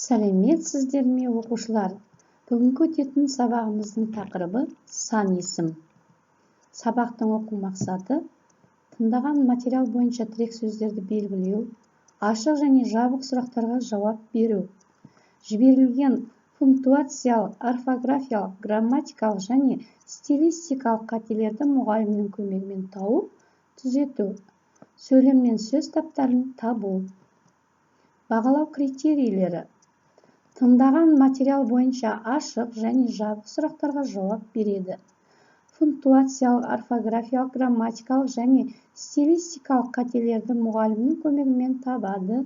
Сәлеметсіздер ме, оқушылар? Бүгінгі өтетін сабағымыздың тақырыбы сан есім. Сабақтың оқу мақсаты тыңдаған материал бойынша тірек сөздерді белгілеу, ашық және жабық сұрақтарға жауап беру. Жіберілген пунктуациялық, орфографиялық, грамматикалық және стилистикалық қателерді мұғалімнің көмегімен тауып, түзету. Сөйлем мен сөз таптарын табу. Бағалау критерийлері. Тыңдаған материал бойынша ашық және жабық сұрақтарға жауап береді. Пунктуациялық, орфографиялық, грамматикалық және стилистикалық қателерді мұғалімнің көмегімен табады.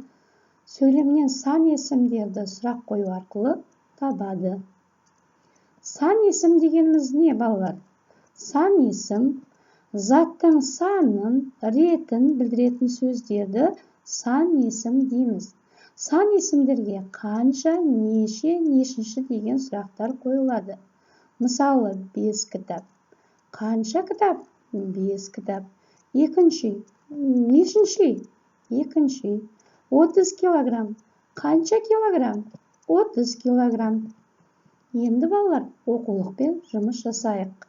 Сөйлемнен сан есімдерді сұрақ қою арқылы табады. Сан есім дегеніміз не, балалар? Сан есім заттың санын, ретін білдіретін сөздерді сан есім дейміз. Сан есімдерге қанша, неше, нешінші деген сұрақтар қойылады. Мысалы, 5 кітап. Қанша кітап? 5 кітап. Екінші, нешінші? Екінші. 30 килограмм. Қанша килограмм? 30 килограмм. Енді балалар, оқулықпен жұмыс жасайық.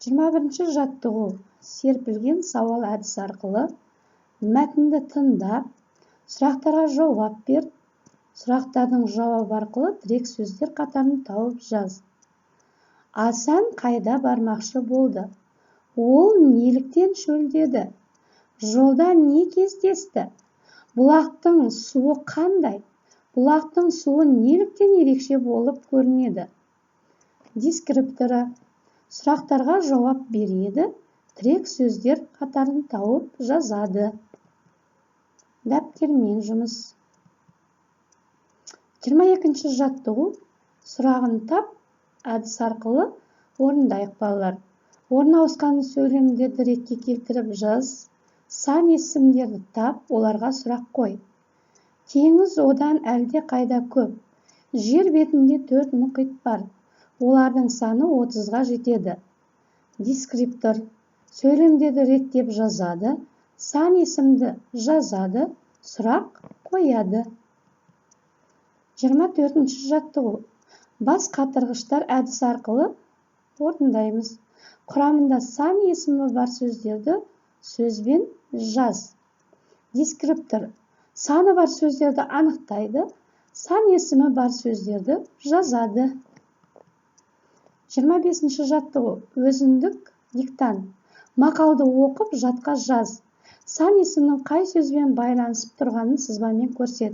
21-ші жаттығу. Серпілген сауал әдіс арқылы мәтінді тыңдап, сұрақтарға жауап бер. Сұрақтардың жауабы арқылы тірек сөздер қатарын тауып жаз. Асан қайда бармақшы болды? Ол неліктен шөлдеді? Жолда не кездесті? Бұлақтың суы қандай? Бұлақтың суы неліктен ерекше болып көрінеді? Дескрипторы. Сұрақтарға жауап береді, тірек сөздер қатарын тауып жазады. Дәптермен жұмыс. 22-ші жаттығу. Сұрағын тап, әдіс арқылы орындайық, балалар. Орын ауысқан сөйлемдерді ретке келтіріп жаз. Сан есімдерді тап, оларға сұрақ қой. Теңіз одан әлде қайда көп. Жер бетінде 4 мұхит бар. Олардың саны 30-ға жетеді. Дескриптор. Сөйлемдерді реттеп жазады. Сан есімді жазады, сұрақ қояды. 24-ші жаттығу. Бас қатырғыштар әдісі арқылы орындаймыз. Құрамында сан есімі бар сөздерді сөзбен жаз. Дескриптор. Саны бар сөздерді анықтайды, сан есімі бар сөздерді жазады. 25-ші жаттығу. Өзіндік диктант. Мақалды оқып, жатқа жаз. Сан есімнің қай сөзбен байланысып тұрғанын сызбамен көрсет.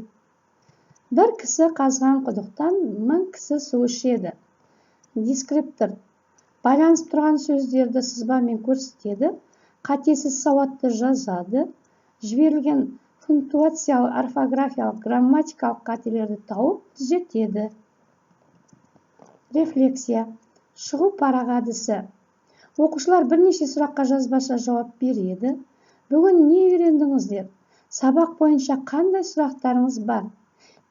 Бір кісі қазған құдықтан 1000 кісі су ішеді. Дескриптор. Байланысып тұрған сөздерді сызбамен көрсетеді, қатесіз сауатты жазады, жіберілген пунктуациялық, орфографиялық, грамматикалық қателерді тауып түзетеді. Рефлексия. Шығу парақ әдісі. Оқушылар бірнеше сұраққа жазбаша жауап береді. Бүгін не үйрендіңіздер? Сабақ бойынша қандай сұрақтарыңыз бар?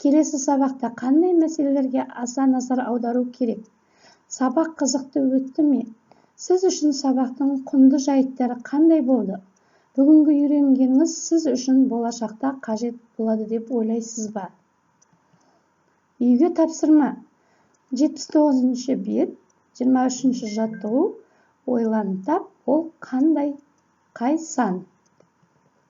Келесі сабақта қандай мәселелерге аса назар аудару керек? Сабақ қызықты өтті ме? Сіз үшін сабақтың құнды жайттары қандай болды? Бүгінгі үйренгеніңіз сіз үшін болашақта қажет болады деп ойлайсыз ба? Үйге тапсырма. 79-ші бет, 23-ші жаттығу. Ойланып тап, ол қандай? Қай сан?